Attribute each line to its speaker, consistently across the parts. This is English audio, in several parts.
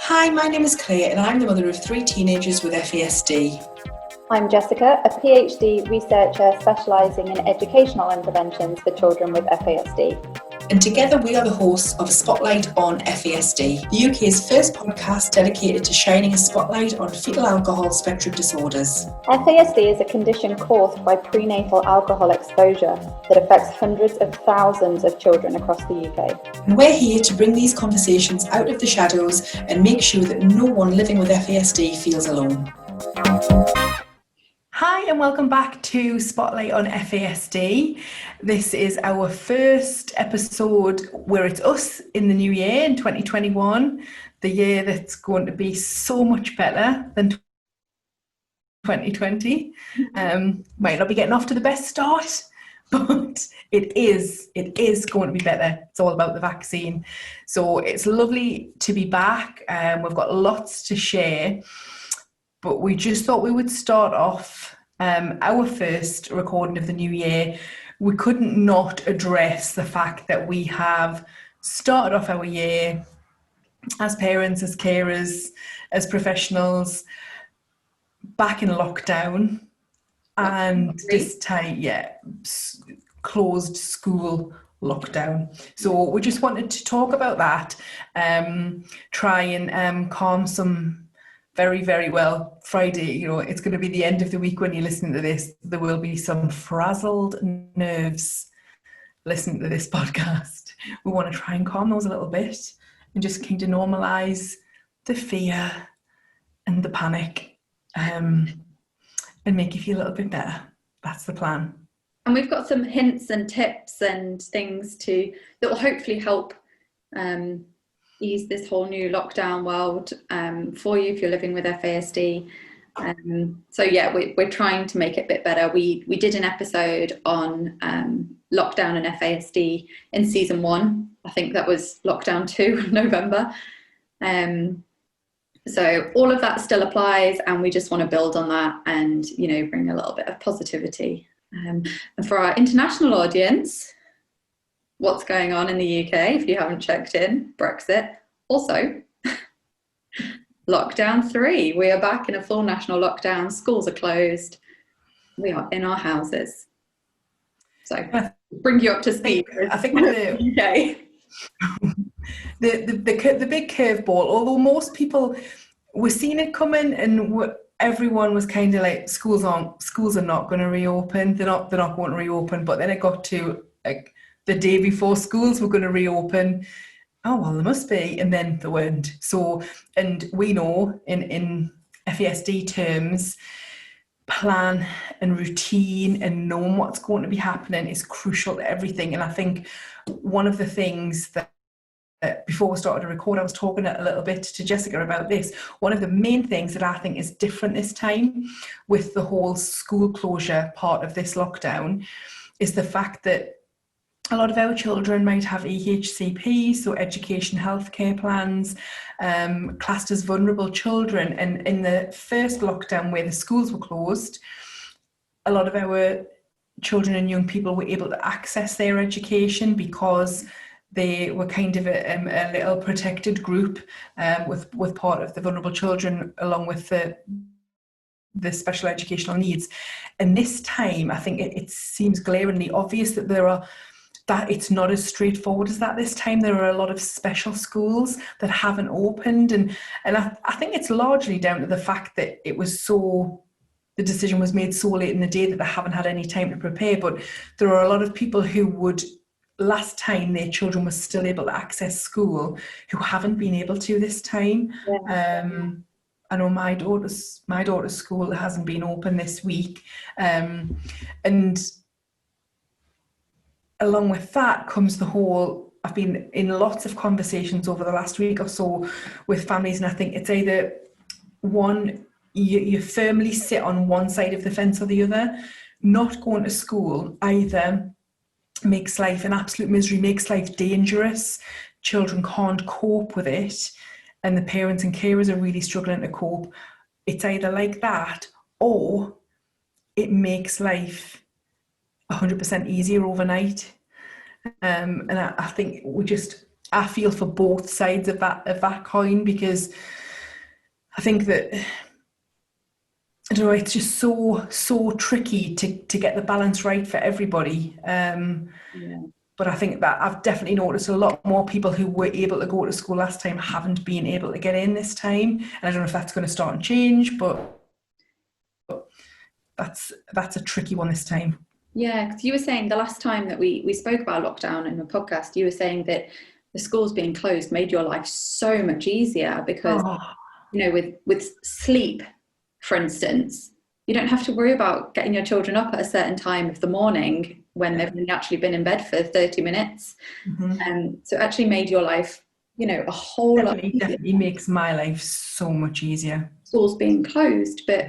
Speaker 1: Hi, my name is Clare and I'm the mother of 3 teenagers with FASD.
Speaker 2: I'm Jessica, a PhD researcher specialising in educational interventions for children with FASD.
Speaker 1: And together we are the hosts of Spotlight on FASD, the UK's first podcast dedicated to shining a spotlight on fetal alcohol spectrum disorders.
Speaker 2: FASD is a condition caused by prenatal alcohol exposure that affects hundreds of thousands of children across the UK.
Speaker 1: And we're here to bring these conversations out of the shadows and make sure that no one living with FASD feels alone. Hi and welcome back to Spotlight on FASD. This is our first episode where it's us in the new year in 2021, the year that's going to be so much better than 2020. Might not be getting off to the best start, but it is going to be better. It's all about the vaccine. So it's lovely to be back. We've got lots to share. But we just thought we would start off our first recording of the new year. We couldn't not address the fact that we have started off our year as parents, as carers, as professionals, back in lockdown. And this time, closed school lockdown. So we just wanted to talk about that, try and calm some very, very well. Friday, it's going to be the end of the week when you listen to this. There will be some frazzled nerves listening to this podcast. We want to try and calm those a little bit and just kind of normalise the fear and the panic and make you feel a little bit better. That's the plan.
Speaker 3: And we've got some hints and tips and things that will hopefully help ease this whole new lockdown world for you if you're living with FASD. We're trying to make it a bit better. We did an episode on lockdown and FASD in season 1. I think that was lockdown 2 November. So all of that still applies, and we just want to build on that and bring a little bit of positivity. And for our international audience, what's going on in the UK, if you haven't checked in, Brexit. Also, lockdown 3. We are back in a full national lockdown. Schools are closed. We are in our houses. So, bring you up to speed.
Speaker 1: I think the big curveball, although most people were seeing it coming and everyone was kind of like, schools are not going to reopen. They're not going to reopen. But then it got to the day before schools were going to reopen. Oh, well, there must be. And then there weren't. So, and we know in FASD terms, plan and routine and knowing what's going to be happening is crucial to everything. And I think one of the things that before we started to record, I was talking a little bit to Jessica about this. One of the main things that I think is different this time with the whole school closure part of this lockdown is the fact that a lot of our children might have EHCP, so education healthcare plans, classed as vulnerable children. And in the first lockdown where the schools were closed, a lot of our children and young people were able to access their education because they were kind of a little protected group with part of the vulnerable children along with the special educational needs. And this time, I think it seems glaringly obvious that it's not as straightforward as that this time. There are a lot of special schools that haven't opened. And I think it's largely down to the fact that the decision was made so late in the day that they haven't had any time to prepare. But there are a lot of people who would, last time their children were still able to access school, who haven't been able to this time. Yeah. I know my daughter's school hasn't been open this week. And along with that comes I've been in lots of conversations over the last week or so with families, and I think it's either one, you firmly sit on one side of the fence or the other. Not going to school either makes life an absolute misery, makes life dangerous. Children can't cope with it, and the parents and carers are really struggling to cope. It's either like that, or it makes life 100% easier overnight. And I think I feel for both sides of that coin, because I think that, I don't know, it's just so tricky to get the balance right for everybody. But I think that I've definitely noticed a lot more people who were able to go to school last time haven't been able to get in this time. And I don't know if that's going to start and change, but that's a tricky one this time.
Speaker 3: Yeah, because you were saying the last time that we spoke about lockdown in the podcast, you were saying that the schools being closed made your life so much easier because, with sleep, for instance, you don't have to worry about getting your children up at a certain time of the morning when they've actually been in bed for 30 minutes. So it actually made your life, a whole lot easier.
Speaker 1: Definitely makes my life so much easier.
Speaker 3: Schools being closed, but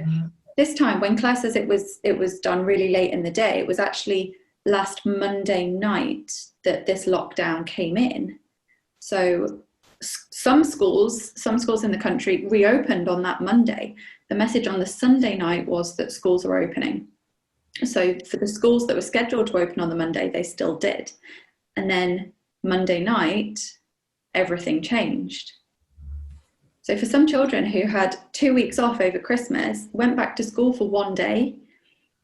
Speaker 3: this time when Claire says it was done really late in the day, it was actually last Monday night that this lockdown came in. So some schools in the country reopened on that Monday. The message on the Sunday night was that schools are opening. So for the schools that were scheduled to open on the Monday, they still did. And then Monday night, everything changed. So for some children who had 2 weeks off over Christmas, went back to school for one day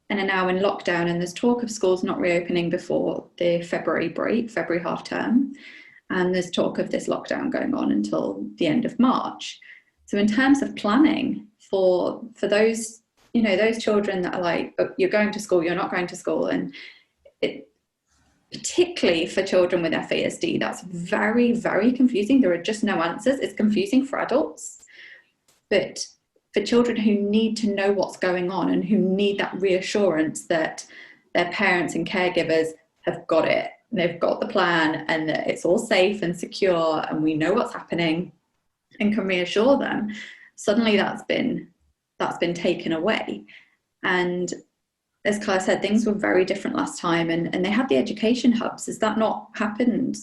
Speaker 3: and are now in lockdown, and there's talk of schools not reopening before the February half term. And there's talk of this lockdown going on until the end of March. So in terms of planning for those, those children that are like, oh, you're going to school, you're not going to school, and it, particularly for children with FASD, that's very, very confusing. There are just no answers. It's confusing for adults, but for children who need to know what's going on and who need that reassurance that their parents and caregivers have got it, they've got the plan, and that it's all safe and secure, and we know what's happening and can reassure them, suddenly that's been taken away. And as Claire said, things were very different last time, and they had the education hubs. Has that not happened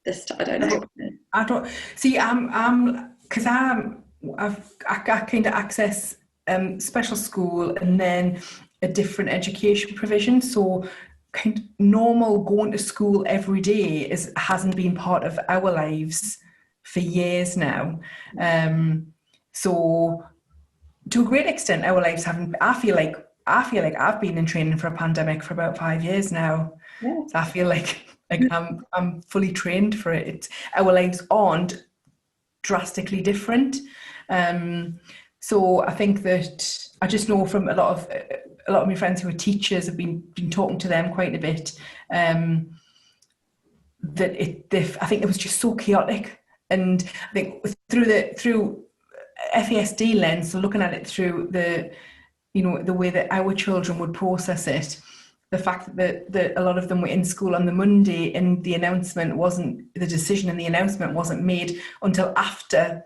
Speaker 3: this time? I don't know.
Speaker 1: I don't see. Because I kind of access special school and then a different education provision. So kind of normal going to school every day hasn't been part of our lives for years now. So to a great extent, our lives haven't. I feel like I've been in training for a pandemic for about 5 years now.
Speaker 3: Yeah.
Speaker 1: So I feel like I'm fully trained for it. Our lives aren't drastically different. So I think that I just know from a lot of my friends who are teachers, have been talking to them quite a bit. That I think it was just so chaotic, and I think through FASD lens, so looking at it through the way that our children would process it, the fact that a lot of them were in school on the Monday and the decision and the announcement wasn't made until after.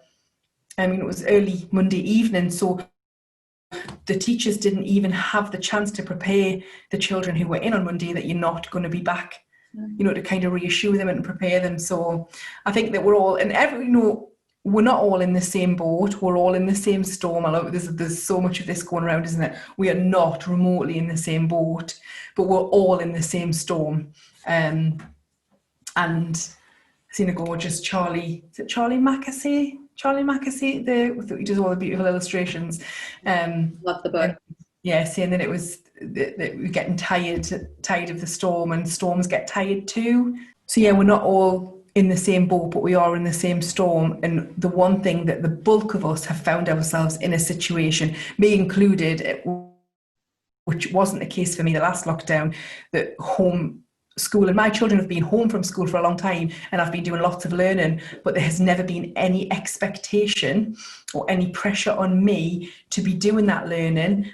Speaker 1: It was early Monday evening, so the teachers didn't even have the chance to prepare the children who were in on Monday that you're not going to be back, to kind of reassure them and prepare them. So I think that we're all, and we're not all in the same boat. We're all in the same storm. I know there's so much of this going around, isn't it? We are not remotely in the same boat, but we're all in the same storm. And I've seen a gorgeous Charlie Mackesy, he does all the beautiful illustrations.
Speaker 3: Love the book.
Speaker 1: Saying that it was that we're getting tired of the storm, and storms get tired too. So yeah, we're not all in the same boat, but we are in the same storm. And the one thing that the bulk of us have found ourselves in a situation, me included, which wasn't the case for me the last lockdown, that home school, and my children have been home from school for a long time, and I've been doing lots of learning, but there has never been any expectation or any pressure on me to be doing that learning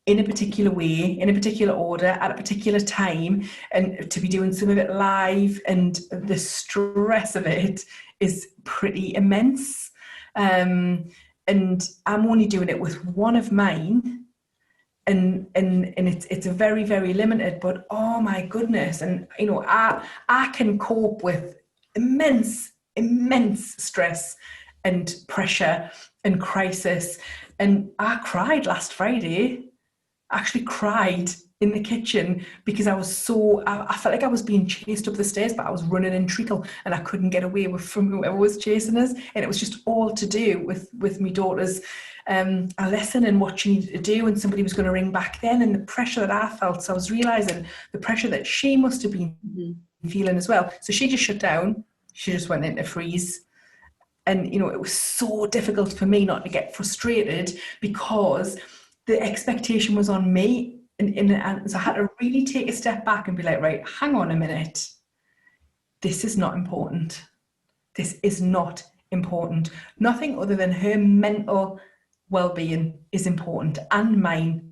Speaker 1: in a particular way, in a particular order, at a particular time, and to be doing some of it live, and the stress of it is pretty immense. And I'm only doing it with one of mine, and it's a very, very limited, but oh my goodness. And I can cope with immense stress and pressure and crisis. And I cried last Friday. Actually cried in the kitchen because I felt like I was being chased up the stairs, but I was running in treacle and I couldn't get away from whoever was chasing us. And it was just all to do with my daughter's a lesson and what she needed to do, and somebody was going to ring back then, and the pressure that I felt. So I was realising the pressure that she must have been feeling as well. So she just shut down. She just went into freeze. And, you know, it was so difficult for me not to get frustrated because the expectation was on me. And so I had to really take a step back and be like, right, hang on a minute. This is not important. This is not important. Nothing other than her mental well-being is important, and mine.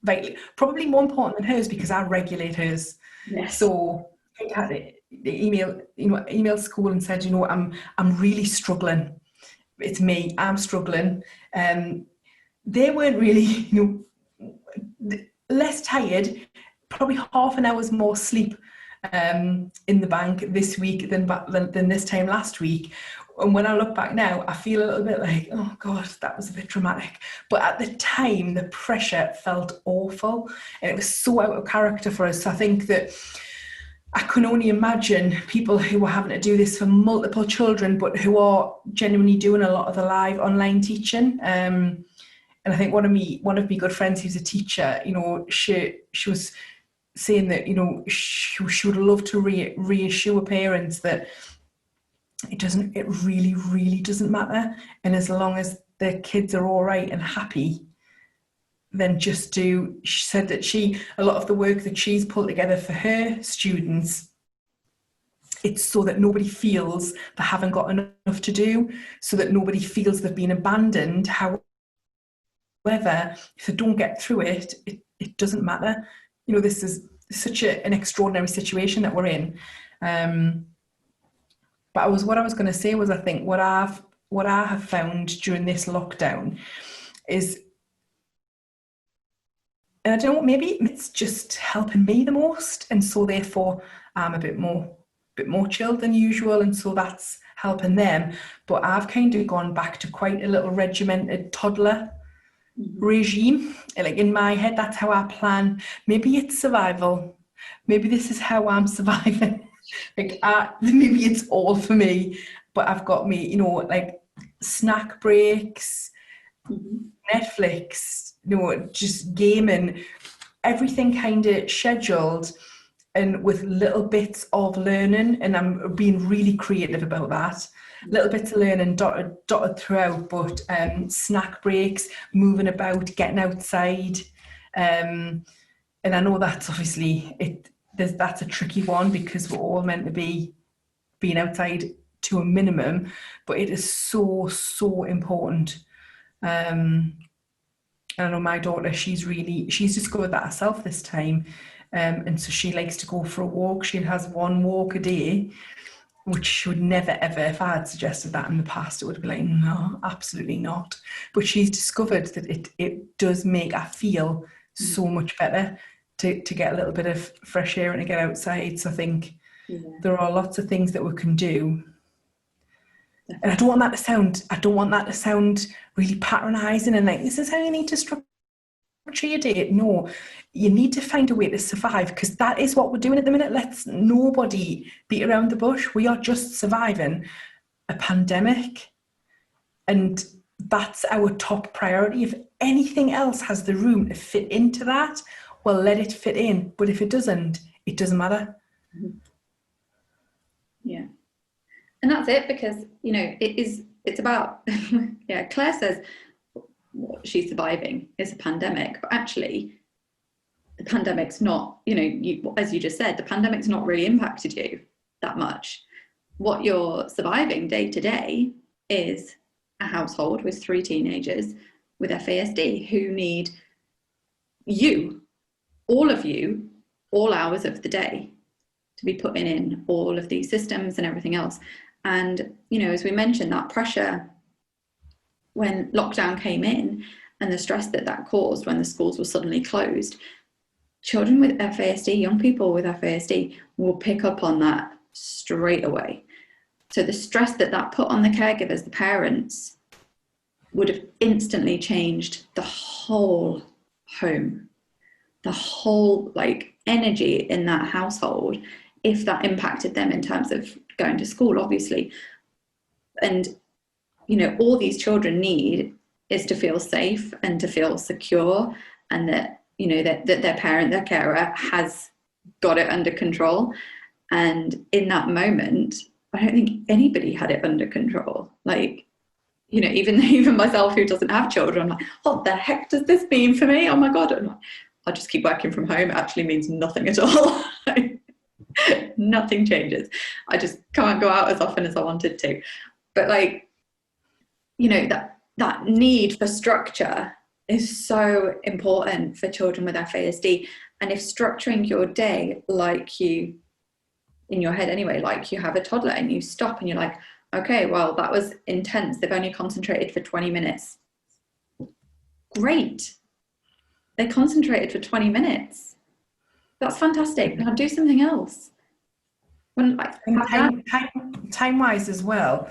Speaker 1: Right, probably more important than hers because I regulate hers.
Speaker 3: Yes.
Speaker 1: So I had to email school and said, you know, I'm really struggling. It's me. I'm struggling. They weren't really, you know, less tired, probably half an hour's more sleep in the bank this week than this time last week. And when I look back now, I feel a little bit like, oh God, that was a bit dramatic. But at the time, the pressure felt awful and it was so out of character for us. So I think that I can only imagine people who are having to do this for multiple children, but who are genuinely doing a lot of the live online teaching. And I think one of my good friends who's a teacher, you know, she was saying that, you know, she would love to reassure parents that it really, really doesn't matter. And as long as their kids are all right and happy, then she said that a lot of the work that she's pulled together for her students, it's so that nobody feels they haven't got enough to do, so that nobody feels they've been abandoned. However, if they don't get through it, it doesn't matter. You know, this is such an extraordinary situation that we're in. But what I was going to say was, I think what I have found during this lockdown is, and I don't know, maybe it's just helping me the most, and so therefore I'm a bit more chilled than usual, and so that's helping them. But I've kind of gone back to quite a little regimented toddler regime. Like in my head, that's how I plan. Maybe it's survival. Maybe this is how I'm surviving. Like maybe it's all for me, but I've got me, you know, like snack breaks, Netflix, you know, just gaming, everything kind of scheduled and with little bits of learning. And I'm being really creative about that. Little bits of learning dotted throughout, but snack breaks, moving about, getting outside. And I know that's obviously that's a tricky one because we're all meant to be being outside to a minimum, but it is so, so important. And I know my daughter, she's discovered that herself this time. And so she likes to go for a walk. She has one walk a day, which she would never, ever, if I had suggested that in the past, it would be like, no, absolutely not. But she's discovered that it does make her feel so much better to get a little bit of fresh air and to get outside. So I think there are lots of things that we can do. And I don't want that to sound really patronising and like, this is how you need to structure your day. No, you need to find a way to survive, because that is what we're doing at the minute. Let's nobody beat around the bush. We are just surviving a pandemic, and that's our top priority. If anything else has the room to fit into that, well, let it fit in. But if it doesn't matter.
Speaker 3: Yeah. And that's it, because, you know, it's about, yeah, Claire says what she's surviving is a pandemic, but actually the pandemic's not, you know, as you just said, the pandemic's not really impacted you that much. What you're surviving day to day is a household with 3 teenagers with FASD who need you, all of you, all hours of the day to be putting in all of these systems and everything else. And, you know, as we mentioned, that pressure when lockdown came in and the stress that caused when the schools were suddenly closed, children with FASD, young people with FASD will pick up on that straight away. So the stress that put on the caregivers, the parents, would have instantly changed the whole home. the whole like energy in that household if that impacted them in terms of going to school, obviously. And, you know, all these children need is to feel safe and to feel secure, and that, you know, that their parent, their carer has got it under control. And in that moment, I don't think anybody had it under control. Like, you know, even myself, who doesn't have children, I'm like, what the heck does this mean for me? Oh my God. I'm like, I'll just keep working from home. It actually means nothing at all. Nothing changes. I just can't go out as often as I wanted to. But like, you know, that need for structure is so important for children with FASD. And if structuring your day, like you, in your head anyway, like you have a toddler and you stop and you're like, okay, well, that was intense. They've only concentrated for 20 minutes. Great. They concentrated for 20 minutes. That's fantastic. Now do something else. When, like,
Speaker 1: time-wise as well,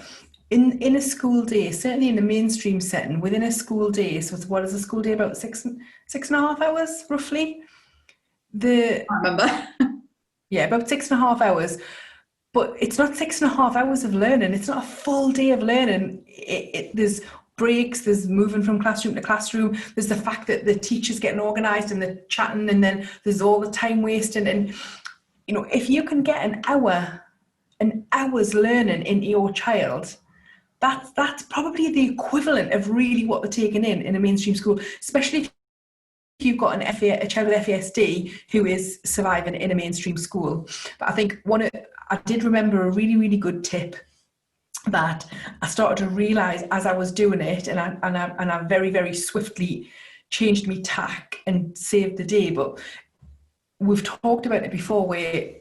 Speaker 1: in a school day, certainly in a mainstream setting, within a school day, so what is a school day, about six and a half hours roughly?
Speaker 3: I remember.
Speaker 1: Yeah, about 6.5 hours. But it's not 6.5 hours of learning. It's not a full day of learning. There's breaks, there's moving from classroom to classroom. There's the fact that the teacher's getting organised and they're chatting, and then there's all the time wasting. And, you know, if you can get an hour's learning into your child, that's probably the equivalent of really what they're taking in a mainstream school, especially if you've got a child with FASD who is surviving in a mainstream school. But I think I did remember a really, really good tip that I started to realise as I was doing it, and I very, very swiftly changed my tack and saved the day. But we've talked about it before, where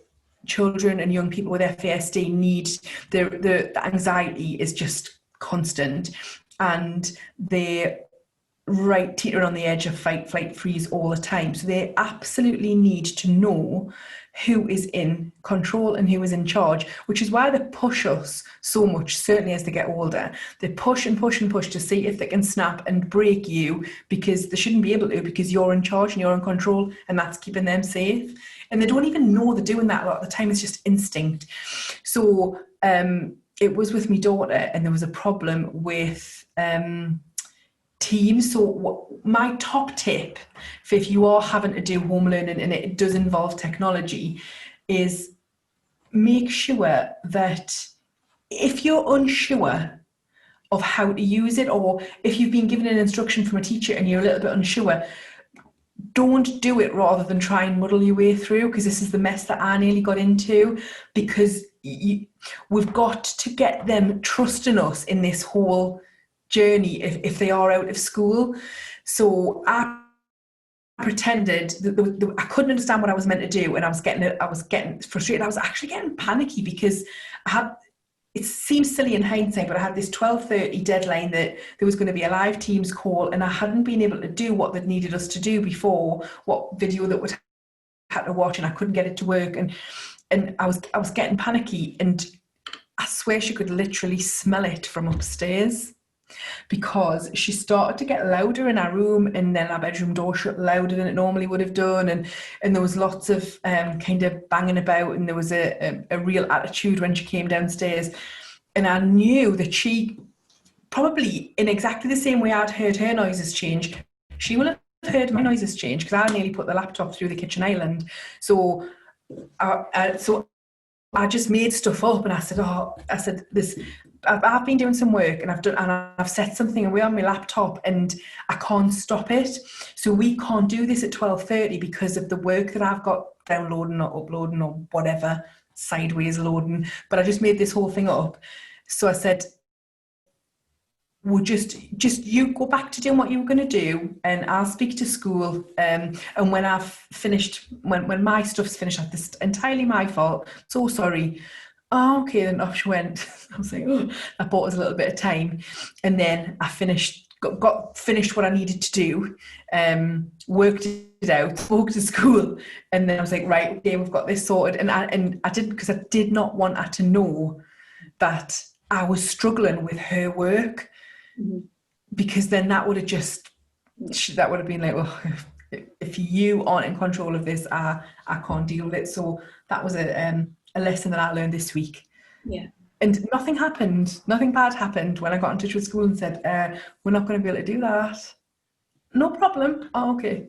Speaker 1: children and young people with FASD need the anxiety is just constant, and they're right teetering on the edge of fight, flight, freeze all the time. So they absolutely need to know who is in control and who is in charge, which is why they push us so much, certainly as they get older. They push and push and push to see if they can snap and break you, because they shouldn't be able to, because you're in charge and you're in control, and that's keeping them safe. And they don't even know they're doing that a lot of the time. It's just instinct. So it was with my daughter, and there was a problem with teams. So my top tip for if you are having to do home learning and it does involve technology is make sure that if you're unsure of how to use it, or if you've been given an instruction from a teacher and you're a little bit unsure, don't do it rather than try and muddle your way through, because this is the mess that I nearly got into, because we've got to get them trusting us in this whole journey if they are out of school. So I pretended that I couldn't understand what I was meant to do, and I was getting frustrated. I was actually getting panicky because it seems silly in hindsight, but I had this 12:30 deadline that there was going to be a live Teams call, and I hadn't been able to do what they needed us to do before, what video that would had to watch, and I couldn't get it to work, and I was getting panicky, and I swear she could literally smell it from upstairs, because she started to get louder in our room, and then our bedroom door shut louder than it normally would have done, and there was lots of kind of banging about, and there was a real attitude when she came downstairs. And I knew that she, probably in exactly the same way I'd heard her noises change, she will have heard my noises change, because I nearly put the laptop through the kitchen island. So I just made stuff up, and I said this. I've been doing some work, and I've set something away on my laptop, and I can't stop it. So we can't do this at 12:30 because of the work that I've got downloading or uploading or whatever, sideways loading. But I just made this whole thing up. So I said, we'll just you go back to doing what you were going to do, and I'll speak to school. And when I've finished, when my stuff's finished, this is entirely my fault. So sorry. Oh, okay, then off she went. I was like, oh, that bought us a little bit of time. And then I got finished what I needed to do, worked it out, spoke to school, and then I was like, right, okay, we've got this sorted. And I did, because I did not want her to know that I was struggling with her work, because then that would have been like, oh, if you aren't in control of this, I can't deal with it. So that was a lesson that I learned this week.
Speaker 3: Yeah.
Speaker 1: And nothing happened, nothing bad happened when I got in touch with school and said, we're not going to be able to do that. No problem. Oh, okay.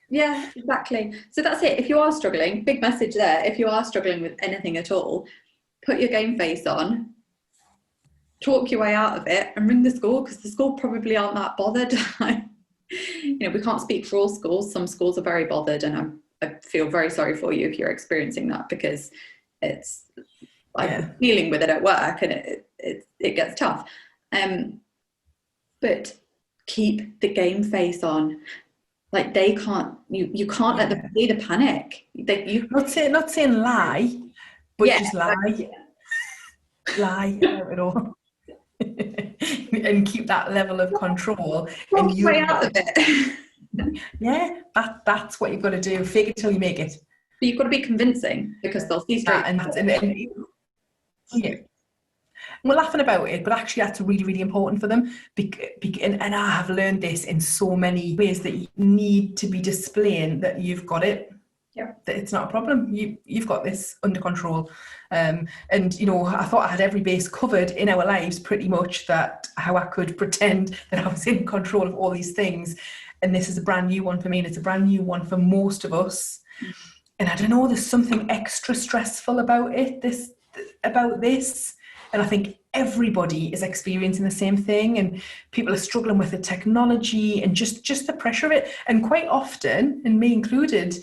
Speaker 3: Yeah, exactly. So that's it. If you are struggling, big message there. If you are struggling with anything at all, put your game face on, talk your way out of it, and ring the school, because the school probably aren't that bothered. We can't speak for all schools. Some schools are very bothered, and I feel very sorry for you if you're experiencing that, because it's like dealing with it at work, and it gets tough. But keep the game face on. Like, they can't, you can't let them see the panic.
Speaker 1: Not saying lie, but just lie.
Speaker 3: Exactly.
Speaker 1: Lie about it all. And keep that level of control.
Speaker 3: Talk
Speaker 1: And
Speaker 3: your way out of it.
Speaker 1: Yeah, that's what you've got to do. Fake it till you make it.
Speaker 3: But you've got to be convincing, because they'll see straight.
Speaker 1: Yeah. We're laughing about it, but actually that's really, really important for them. And I have learned this in so many ways, that you need to be displaying that you've got it.
Speaker 3: Yeah.
Speaker 1: That it's not a problem. You've got this under control. And I thought I had every base covered in our lives, pretty much, that how I could pretend that I was in control of all these things. And this is a brand new one for me, and it's a brand new one for most of us. And I don't know, there's something extra stressful about this. And I think everybody is experiencing the same thing, and people are struggling with the technology and just the pressure of it. And quite often, and me included,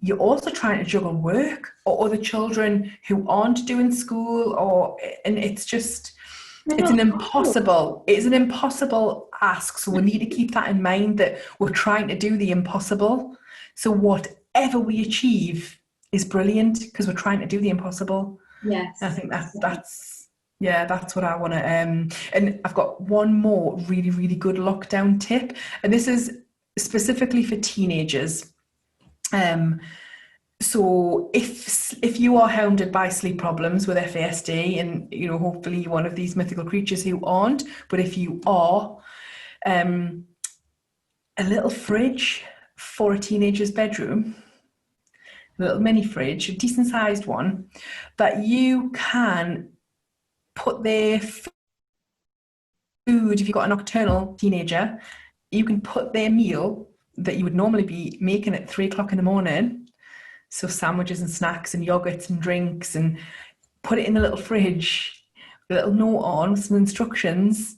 Speaker 1: you're also trying to juggle work or other children who aren't doing school, and it's an impossible ask. So we need to keep that in mind, that we're trying to do the impossible. So whatever we achieve is brilliant, because we're trying to do the impossible.
Speaker 3: Yes.
Speaker 1: And I think that's what I want to, and I've got one more really, really good lockdown tip, and this is specifically for teenagers. So if you are hounded by sleep problems with FASD, and hopefully you're one of these mythical creatures who aren't, but if you are, a little fridge for a teenager's bedroom, a little mini fridge, a decent sized one, that you can put their food, if you've got a nocturnal teenager, you can put their meal that you would normally be making at 3 o'clock in the morning, so sandwiches and snacks and yogurts and drinks, and put it in the little fridge with a little note on with some instructions,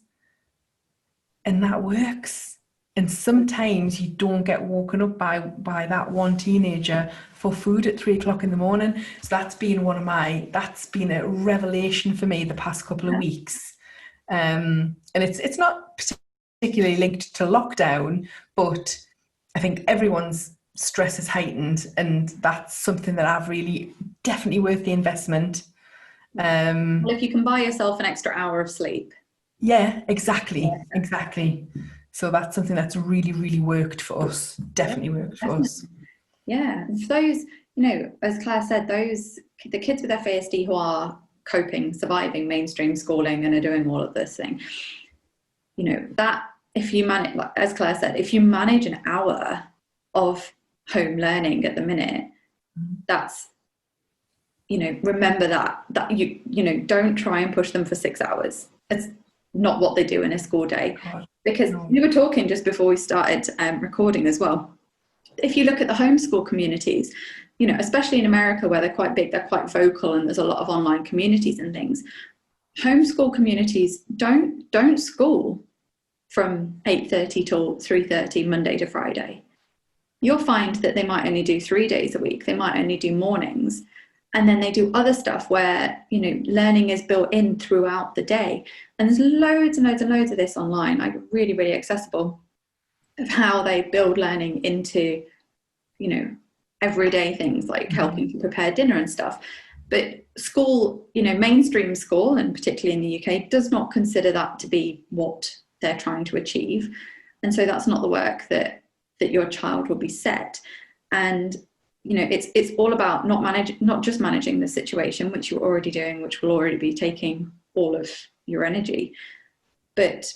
Speaker 1: and that works. And sometimes you don't get woken up by that one teenager for food at 3 o'clock in the morning. So that's been a revelation for me the past couple of weeks. And it's not particularly linked to lockdown, but I think everyone's stress is heightened, and that's something that I've really definitely worth the investment.
Speaker 3: Well, if you can buy yourself an extra hour of sleep.
Speaker 1: Yeah, exactly. So that's something that's really, really worked for us. Definitely worked for us.
Speaker 3: Yeah, and for those, as Claire said, the kids with FASD who are coping, surviving mainstream schooling and are doing all of this thing, that if you manage, as Claire said, if you manage an hour of home learning at the minute, that's, remember that don't try and push them for 6 hours. It's not what they do in a school day. Because we were talking just before we started recording as well. If you look at the homeschool communities, especially in America, where they're quite big, they're quite vocal, and there's a lot of online communities and things. Homeschool communities don't school from 8:30 till 3:30 Monday to Friday. You'll find that they might only do 3 days a week. They might only do mornings. And then they do other stuff where, learning is built in throughout the day. And there's loads and loads and loads of this online, like really, really accessible, of how they build learning into, everyday things, like helping to prepare dinner and stuff. But school, mainstream school, and particularly in the UK, does not consider that to be what they're trying to achieve. And so that's not the work that your child will be set. And it's all about not just managing the situation, which you're already doing, which will already be taking all of your energy, but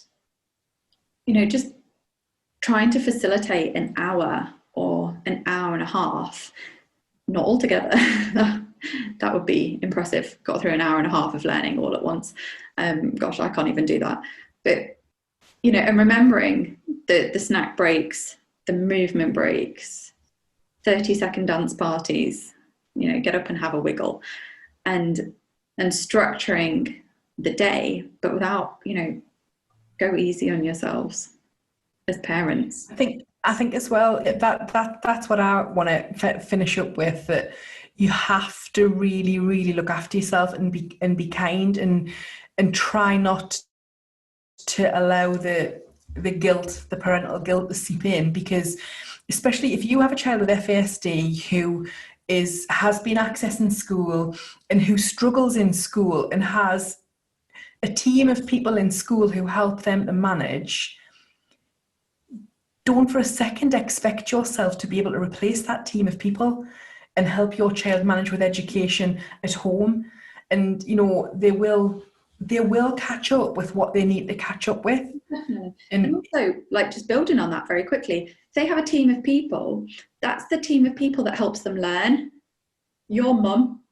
Speaker 3: just trying to facilitate an hour or an hour and a half, not all together. That would be impressive. Got through an hour and a half of learning all at once. Gosh, I can't even do that. But, you know, and remembering the snack breaks, the movement breaks, 30-second dance parties, you know, get up and have a wiggle, and structuring the day, but without, you know, go easy on yourselves as parents.
Speaker 1: I think as well, that's what I want to finish up with, that you have to really, really look after yourself and be kind, and try not to allow the guilt, the parental guilt, to seep in, because especially if you have a child with FASD who has been accessing school and who struggles in school and has a team of people in school who help them to manage, don't for a second expect yourself to be able to replace that team of people and help your child manage with education at home. And, you know, they will catch up with what they need to catch up with.
Speaker 3: Definitely. And also, like, just building on that very quickly, if they have a team of people, that's the team of people that helps them learn. Your mum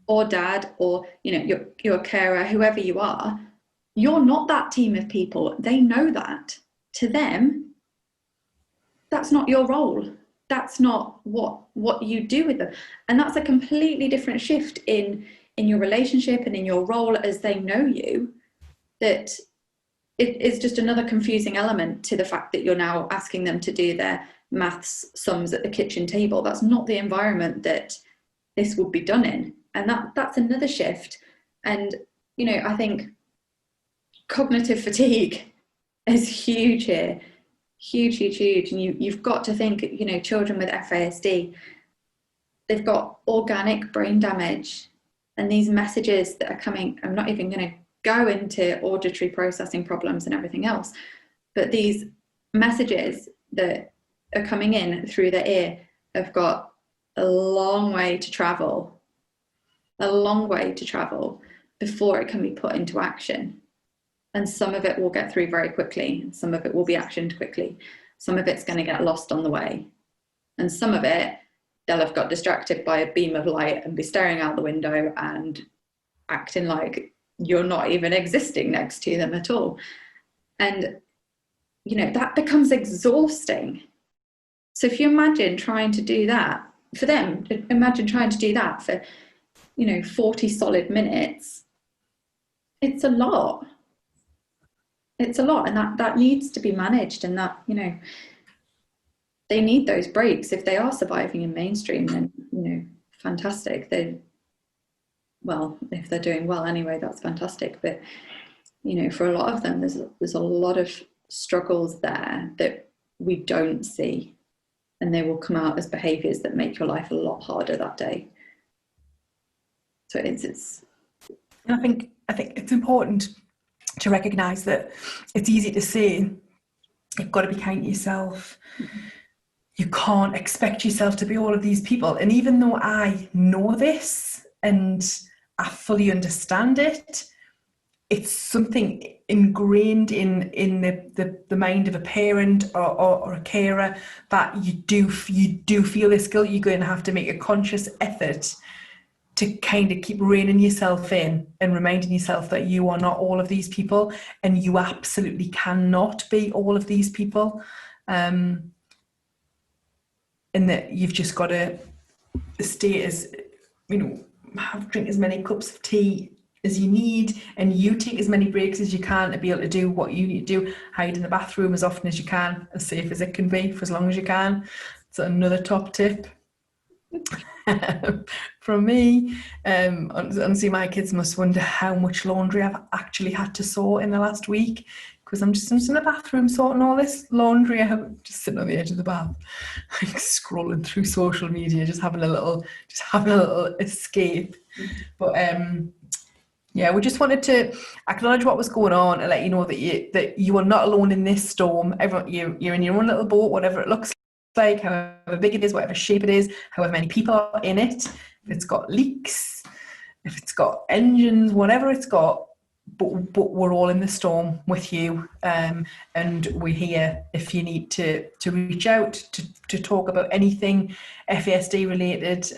Speaker 3: or dad, or, you know, your carer, whoever you are, you're not that team of people. They know that. To them, that's not your role. That's not what you do with them. And that's a completely different shift in your relationship and in your role as they know you, that it is just another confusing element to the fact that you're now asking them to do their maths sums at the kitchen table. That's not the environment that this would be done in. And that's another shift. And, you know, I think cognitive fatigue is huge here. Huge. And you've got to think, you know, children with FASD, they've got organic brain damage. And these messages that are coming, I'm not even going to go into auditory processing problems and everything else, but these messages that are coming in through the ear have got a long way to travel before it can be put into action. And some of it will get through very quickly, and some of it will be actioned quickly. Some of it's going to get lost on the way. And some of it, they'll have got distracted by a beam of light and be staring out the window and acting like you're not even existing next to them at all. And, you know, that becomes exhausting. So if you imagine trying to do that for them, imagine trying to do that for, you know, 40 solid minutes, it's a lot. It's a lot, and that needs to be managed, and that, you know, they need those breaks. If they are surviving in mainstream, then, you know, fantastic. If they're doing well anyway, that's fantastic. But, you know, for a lot of them, there's a lot of struggles there that we don't see, and they will come out as behaviours that make your life a lot harder that day. So it's.
Speaker 1: And I think it's important to recognise that it's easy to say you've got to be kind to yourself. You can't expect yourself to be all of these people. And even though I know this and I fully understand it, it's something ingrained in the mind of a parent or a carer, that you do feel this guilt. You're going to have to make a conscious effort to kind of keep reining yourself in and reminding yourself that you are not all of these people, and you absolutely cannot be all of these people. And that you've just got to stay as, you know, drink as many cups of tea as you need, and you take as many breaks as you can to be able to do what you need to do. Hide in the bathroom as often as you can, as safe as it can be, for as long as you can. It's another top tip from me. Honestly, my kids must wonder how much laundry I've actually had to sort in the last week, because I'm just in the bathroom sorting all this laundry. I'm just sitting on the edge of the bath, like scrolling through social media, just having a little escape. But yeah, we just wanted to acknowledge what was going on and let you know that you are not alone in this storm. Everyone, you're in your own little boat, whatever it looks like, however big it is, whatever shape it is, however many people are in it. If it's got leaks, if it's got engines, whatever it's got, but we're all in the storm with you, and we're here if you need to reach out to talk about anything FASD related,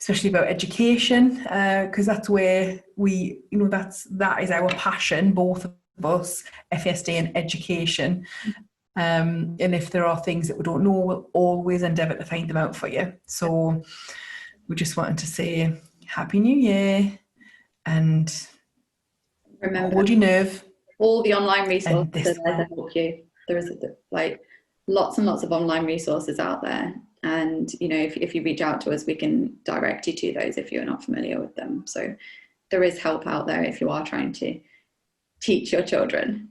Speaker 1: especially about education, because that's where we, that is our passion, both of us, FASD and education. And if there are things that we don't know, we'll always endeavour to find them out for you. So we just wanted to say Happy New Year, and
Speaker 3: remember,
Speaker 1: hold your nerve.
Speaker 3: all the online resources are there to help you. There is like lots and lots of online resources out there, and if you reach out to us, we can direct you to those if you're not familiar with them. So there is help out there if you are trying to teach your children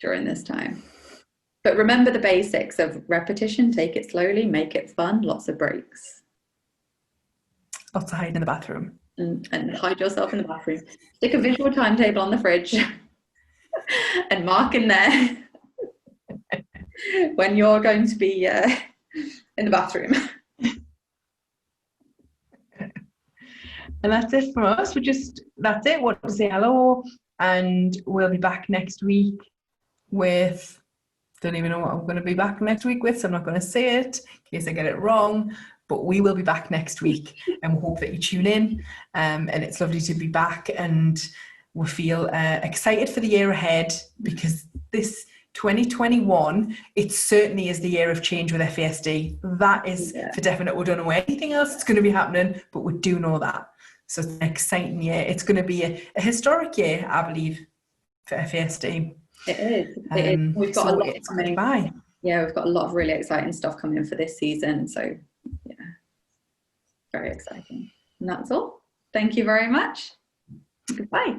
Speaker 3: during this time. But remember the basics of repetition, take it slowly, make it fun, lots of breaks.
Speaker 1: Lots of hiding in the bathroom.
Speaker 3: And hide yourself in the bathroom. Stick a visual timetable on the fridge and mark in there when you're going to be in the bathroom.
Speaker 1: And that's it for us. That's it. Want to say hello, and we'll be back next week with, don't even know what I'm going to be back next week with, so I'm not going to say it in case I get it wrong. But we will be back next week, and we hope that you tune in. And it's lovely to be back, and we feel excited for the year ahead, because this 2021, it certainly is the year of change with FASD. That is for definite. We don't know anything else that's going to be happening, but we do know that. So it's an exciting year. It's going to be a historic year, I believe, for FASD.
Speaker 3: It is. We've got a lot coming. Yeah, we've got a lot of really exciting stuff coming for this season. So yeah, very exciting. And that's all. Thank you very much. Goodbye.